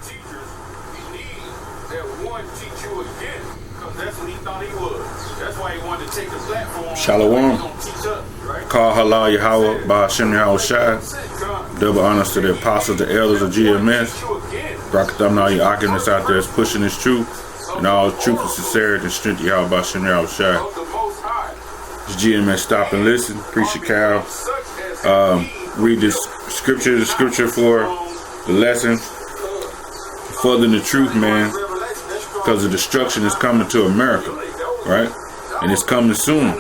teachers, you need that one teach you again. Because that's what he thought he was. That's why he wanted to take the platform. Shalom. Call Halal Yahweh by Hashem Yahweh Shai. Double honors to the apostles, the elders of GMS. Brakatham and all your occupants out there is pushing this truth. And all truth and sincerity and strength Yahweh by Hashem Yahweh Shai. It's GMS. Stop and listen. Preach your cow. Read this scripture. The scripture for the lesson. Furthering the truth, man. Because the destruction is coming to America. Right? And it's coming soon.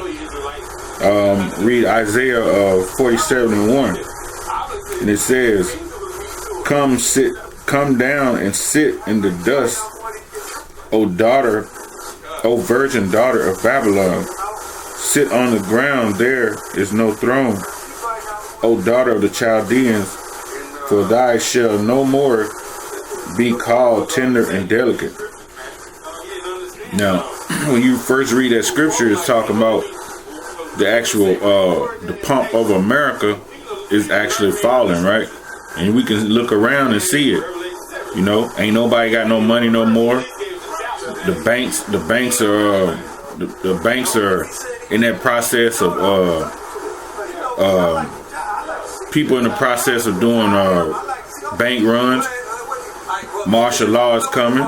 Read Isaiah 47:1. And it says, Come down and sit in the dust, O virgin daughter of Babylon. Sit on the ground, there is no throne. O daughter of the Chaldeans, for thy shall no more be called tender and delicate. Now, when you first read that scripture, it's talking about the actual, the pump of America is actually falling, right? And we can look around and see it. You know, ain't nobody got no money no more. The banks are in that process of people in the process of doing bank runs. Martial law is coming.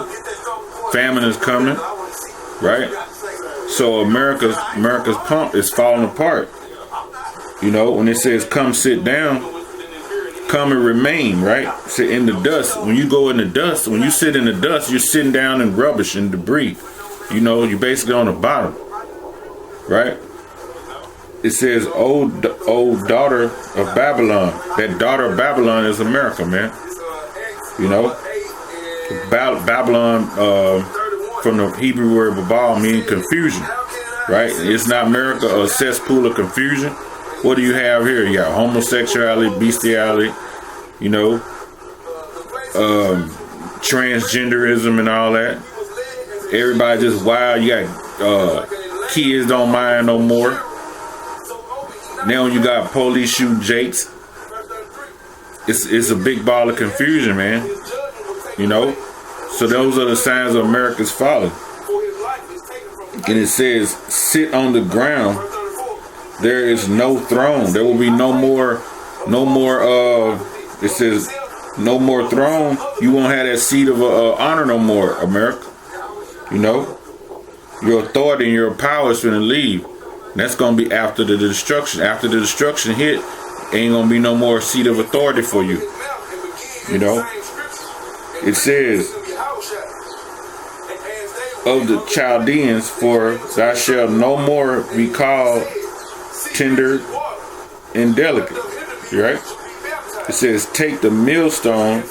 Famine is coming, right? So America's pump is falling apart. You know, when it says come sit down, come and remain, right? Sit in the dust. When you go in the dust, when you sit in the dust, you're sitting down in rubbish and debris. You know, you're basically on the bottom, right? It says, oh daughter of Babylon. That daughter of Babylon is America, man. You know, Babylon, from the Hebrew word Babal, meaning confusion, right? It's not America a cesspool of confusion. What do you have here? You got homosexuality, bestiality, you know, transgenderism and all that. Everybody just wild. You got kids don't mind no more. Now you got police shooting Jakes. It's a big ball of confusion, man. You know? So those are the signs of America's falling. And it says, sit on the ground. There is no throne. There will be no more, it says, no more throne. You won't have that seat of honor no more, America. You know? Your authority and your power is going to leave. And that's going to be after the destruction. After the destruction hit, ain't going to be no more seat of authority for you. You know? It says, of the Chaldeans, for thou shalt no more be called tender and delicate. Right? It says, take the millstone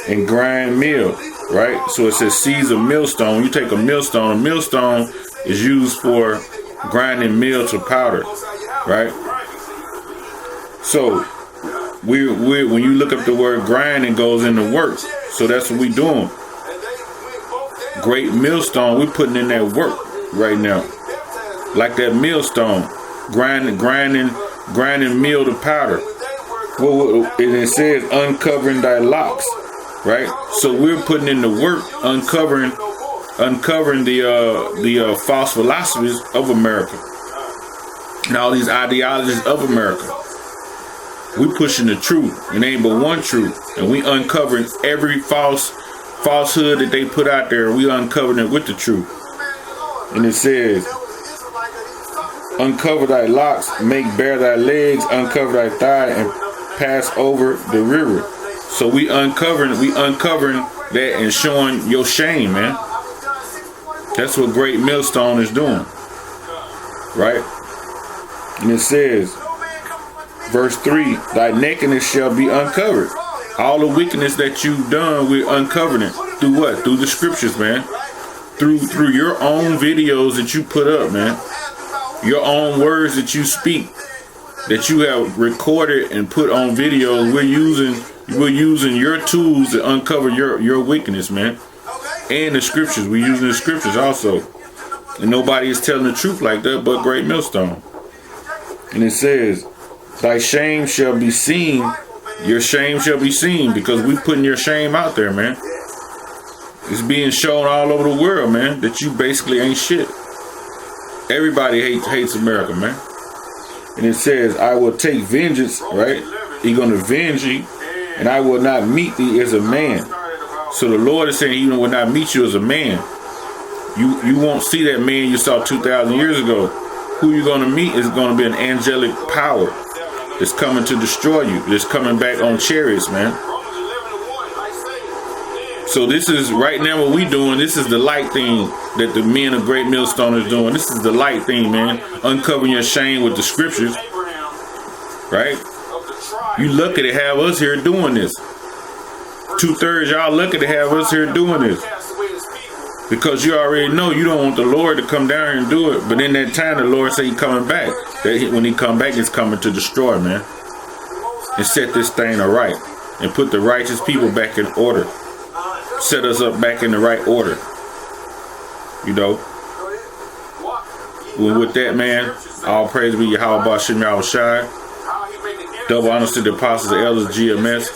and grind meal. Right? So it says, seize a millstone. You take a millstone is used for grinding meal to powder. Right? So we when you look up the word grind, it goes into work. So that's what we doing. Great millstone, we putting in that work right now. Like that millstone, grinding meal to powder. Well, and it says uncovering thy locks, right? So we're putting in the work, uncovering the false philosophies of America and all these ideologies of America. We pushing the truth, and ain't but one truth, and we uncovering every falsehood that they put out there. We uncovering it with the truth. And it says, uncover thy locks, make bare thy legs, uncover thy thigh, and pass over the river. So we uncovering that and showing your shame, man. That's what Great Millstone is doing, right? And it says, verse 3, thy nakedness shall be uncovered. All the wickedness that you've done, we're uncovering it. Through what? Through the scriptures, man. Through your own videos that you put up, man. Your own words that you speak, that you have recorded and put on videos. We're using your tools to uncover your wickedness, man. And the scriptures. We're using the scriptures also. And nobody is telling the truth like that but Great Millstone. And it says, thy shame shall be seen Your shame shall be seen, because we putting your shame out there, man. It's being shown all over the world, man, that you basically ain't shit. Everybody hates America, man. And it says, I will take vengeance, right? He's going to avenge you, and I will not meet thee as a man. So the Lord is saying he will not meet you as a man. You won't see that man you saw 2,000 years ago. Who you're going to meet is going to be an angelic power that's coming to destroy you. That's coming back on chariots, man. So this is right now what we doing. This is the light thing that the men of Great Millstone is doing. This is the light thing, man. Uncovering your shame with the scriptures, right? You lucky to have us here doing this. 2/3 y'all lucky to have us here doing this, because you already know you don't want the Lord to come down here and do it. But in that time, the Lord say he coming back. That when he come back, he's coming to destroy, man, and set this thing aright and put the righteous people back in order. Set us up back in the right order. You know. Well, with that, man, all praise be Yahweh Bashim Yahushai. Double honors to the apostles, the elders, GMS.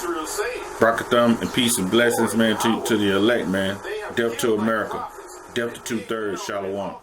Brakatham, and peace and blessings, man, to the elect, man. Death to America. Death to 2/3. Shalom.